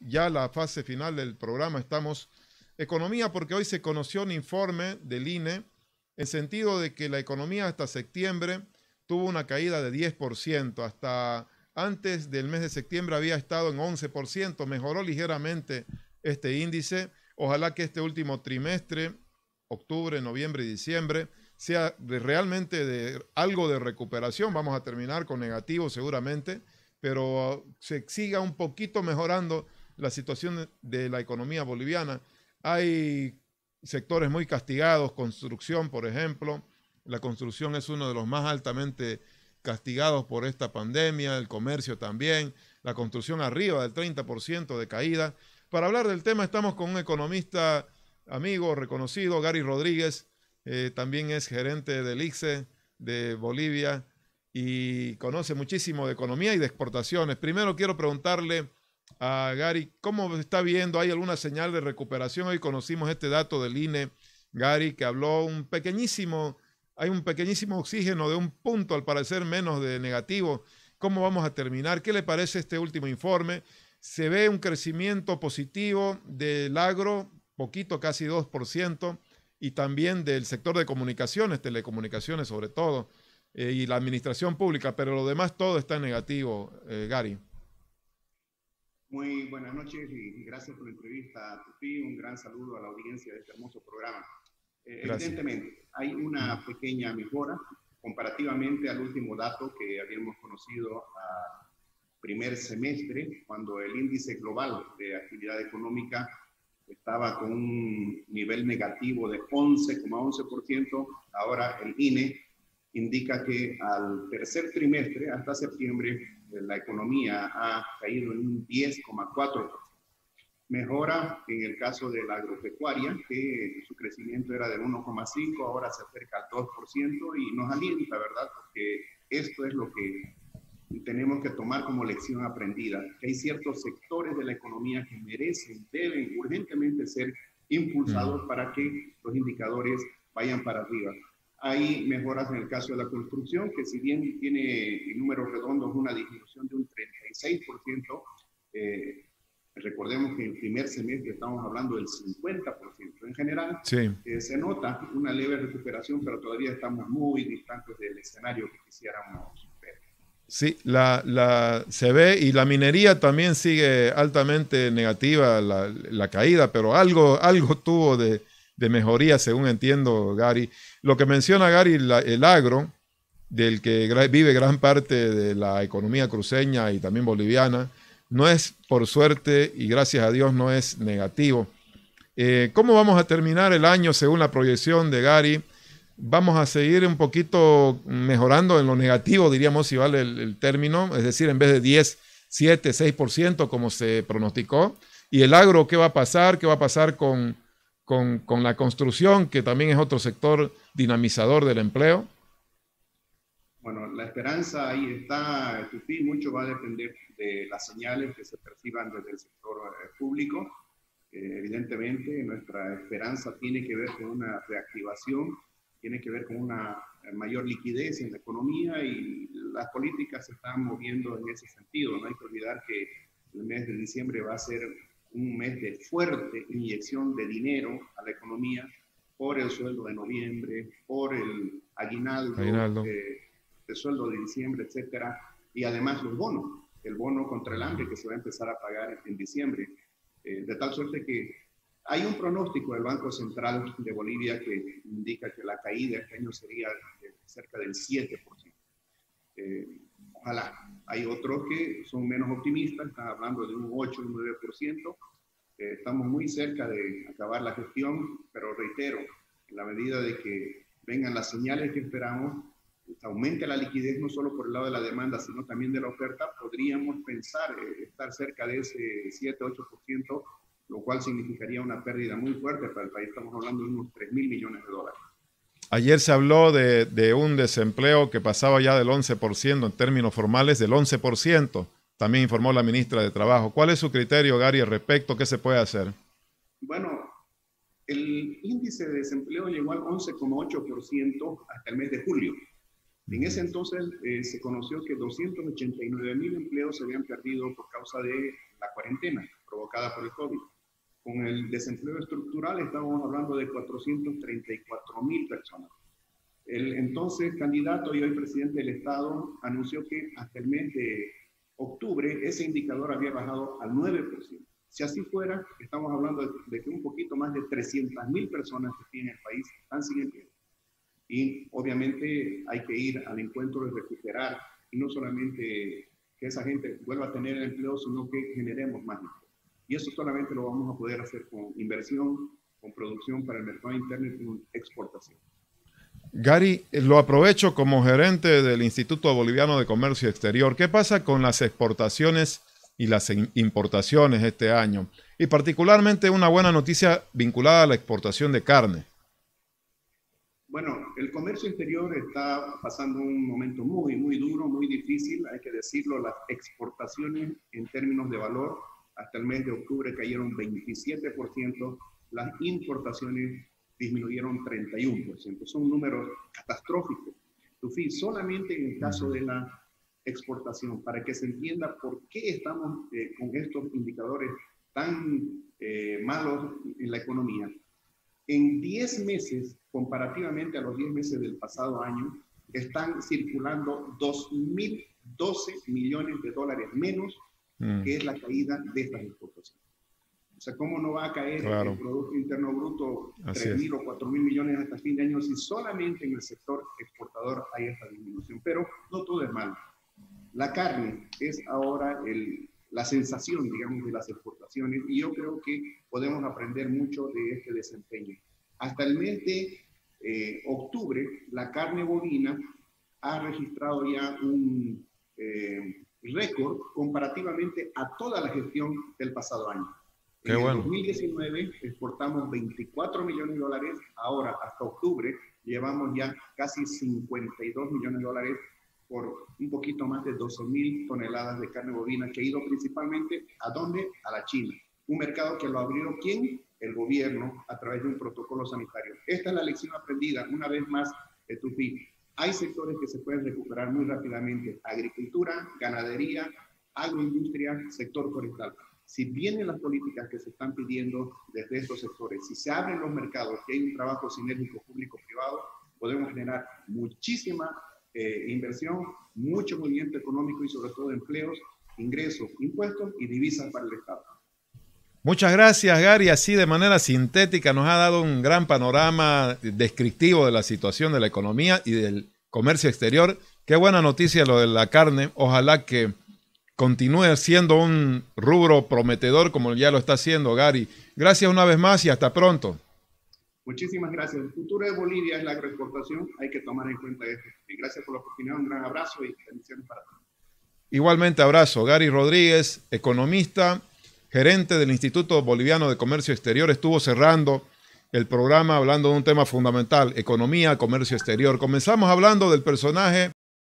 ya la fase final del programa, estamos economía, porque hoy se conoció un informe del INE en sentido de que la economía hasta septiembre tuvo una caída de 10%, hasta antes del mes de septiembre había estado en 11%, mejoró ligeramente este índice. Ojalá que este último trimestre, octubre, noviembre y diciembre, sea realmente de algo de recuperación. Vamos a terminar con negativo seguramente, pero se siga un poquito mejorando la situación de la economía boliviana. Hay sectores muy castigados, construcción, por ejemplo. La construcción es uno de los más altamente castigados por esta pandemia, el comercio también, la construcción arriba del 30% de caída. Para hablar del tema estamos con un economista amigo, reconocido, Gary Rodríguez, también es gerente del ICSE de Bolivia y conoce muchísimo de economía y de exportaciones. Primero quiero preguntarle a Gary, ¿cómo está viendo? ¿Hay alguna señal de recuperación? Hoy conocimos este dato del INE, Gary, que habló hay un pequeñísimo oxígeno de un punto, al parecer menos de negativo. ¿Cómo vamos a terminar? ¿Qué le parece este último informe? Se ve un crecimiento positivo del agro, poquito, casi 2%, y también del sector de comunicaciones, telecomunicaciones sobre todo, y la administración pública, pero lo demás todo está en negativo, Gary. Muy buenas noches y gracias por la entrevista, Tupi. Un gran saludo a la audiencia de este hermoso programa. Evidentemente, hay una pequeña mejora comparativamente al último dato que habíamos conocido a primer semestre, cuando el índice global de actividad económica estaba con un nivel negativo de 11,11%. Ahora el INE indica que al tercer trimestre, hasta septiembre, la economía ha caído en un 10,4%. Mejora en el caso de la agropecuaria, que su crecimiento era de 1,5%, ahora se acerca al 2%, y nos alienta, ¿verdad? Porque esto es lo que tenemos que tomar como lección aprendida, que hay ciertos sectores de la economía que merecen, deben urgentemente ser impulsados para que los indicadores vayan para arriba. Hay mejoras en el caso de la construcción, que si bien tiene en números redondos una disminución de un 36%, recordemos que en el primer semestre estamos hablando del 50%. En general, sí. Se nota una leve recuperación, pero todavía estamos muy distantes del escenario que quisiéramos ver. Sí, se ve, y la minería también sigue altamente negativa la caída, pero algo tuvo de mejoría, según entiendo, Gary. Lo que menciona Gary, el agro, del que vive gran parte de la economía cruceña y también boliviana, no es, por suerte y gracias a Dios, no es negativo. ¿Cómo vamos a terminar el año según la proyección de Gary? Vamos a seguir un poquito mejorando en lo negativo, diríamos, si vale el término, es decir, en vez de 10, 7, 6%, como se pronosticó. ¿Y el agro qué va a pasar? ¿Qué va a pasar con la construcción, que también es otro sector dinamizador del empleo? Bueno, la esperanza ahí está, Tupi. Mucho va a depender de las señales que se perciban desde el sector público. Evidentemente, nuestra esperanza tiene que ver con una reactivación, tiene que ver con una mayor liquidez en la economía, y las políticas se están moviendo en ese sentido. No hay que olvidar que el mes de diciembre va a ser un mes de fuerte inyección de dinero a la economía por el sueldo de noviembre, por el aguinaldo. De sueldo de diciembre, etcétera, y además los bonos, el bono contra el hambre que se va a empezar a pagar en diciembre, de tal suerte que hay un pronóstico del Banco Central de Bolivia que indica que la caída este año sería de cerca del 7%. Ojalá. Hay otros que son menos optimistas, están hablando de un 8 o un 9%. Estamos muy cerca de acabar la gestión, pero reitero, en la medida de que vengan las señales que esperamos, aumente la liquidez no solo por el lado de la demanda, sino también de la oferta, podríamos pensar estar cerca de ese 7-8%, lo cual significaría una pérdida muy fuerte para el país. Estamos hablando de unos 3.000 millones de dólares. Ayer se habló de un desempleo que pasaba ya del 11%, en términos formales, del 11%. También informó la ministra de Trabajo. ¿Cuál es su criterio, Gary, al respecto? ¿Qué se puede hacer? Bueno, el índice de desempleo llegó al 11,8% hasta el mes de julio. En ese entonces se conoció que 289.000 empleos se habían perdido por causa de la cuarentena provocada por el COVID. Con el desempleo estructural estamos hablando de 434.000 personas. El entonces candidato y hoy presidente del Estado anunció que hasta el mes de octubre ese indicador había bajado al 9%. Si así fuera, estamos hablando de que un poquito más de 300.000 personas que tiene el país están sin empleo. Y obviamente hay que ir al encuentro de recuperar, y no solamente que esa gente vuelva a tener el empleo, sino que generemos más empleo. Y eso solamente lo vamos a poder hacer con inversión, con producción para el mercado interno y con exportación. Gary, lo aprovecho como gerente del Instituto Boliviano de Comercio Exterior. ¿Qué pasa con las exportaciones y las importaciones este año? Y particularmente una buena noticia vinculada a la exportación de carne. Bueno, el comercio exterior está pasando un momento muy, muy duro, muy difícil, hay que decirlo. Las exportaciones en términos de valor hasta el mes de octubre cayeron 27%, las importaciones disminuyeron 31%. Son números catastróficos. Tufi, solamente en el caso de la exportación, para que se entienda por qué estamos con estos indicadores tan malos en la economía. En 10 meses, comparativamente a los 10 meses del pasado año, están circulando 2.012 millones de dólares menos, que es la caída de estas exportaciones. O sea, ¿cómo no va a caer el Producto Interno Bruto 3.000 o 4.000 millones hasta fin de año si solamente en el sector exportador hay esta disminución? Pero no todo es malo. La carne es ahora la sensación, digamos, de las exportaciones, y yo creo que podemos aprender mucho de este desempeño. Hasta el mes de octubre, la carne bovina ha registrado ya un récord comparativamente a toda la gestión del pasado año. Qué en bueno. el 2019 exportamos 24 millones de dólares, ahora hasta octubre llevamos ya casi 52 millones de dólares por un poquito más de 12.000 toneladas de carne bovina que ha ido principalmente ¿a dónde? A la China. Un mercado que lo abrió ¿quién? El gobierno a través de un protocolo sanitario. Esta es la lección aprendida, una vez más, de Tupi. Hay sectores que se pueden recuperar muy rápidamente: agricultura, ganadería, agroindustria, sector forestal. Si vienen las políticas que se están pidiendo desde estos sectores, si se abren los mercados, que hay un trabajo sinérgico público-privado, podemos generar muchísima inversión, mucho movimiento económico y sobre todo empleos, ingresos, impuestos y divisas para el Estado. Muchas gracias, Gary. Así de manera sintética nos ha dado un gran panorama descriptivo de la situación de la economía y del comercio exterior. Qué buena noticia lo de la carne. Ojalá que continúe siendo un rubro prometedor como ya lo está haciendo, Gary. Gracias una vez más y hasta pronto. Muchísimas gracias. El futuro de Bolivia es la agroexportación. Hay que tomar en cuenta esto. Y gracias por la oportunidad. Un gran abrazo y bendiciones para todos. Igualmente abrazo. Gary Rodríguez, economista, gerente del Instituto Boliviano de Comercio Exterior, estuvo cerrando el programa hablando de un tema fundamental: economía, comercio exterior. Comenzamos hablando del personaje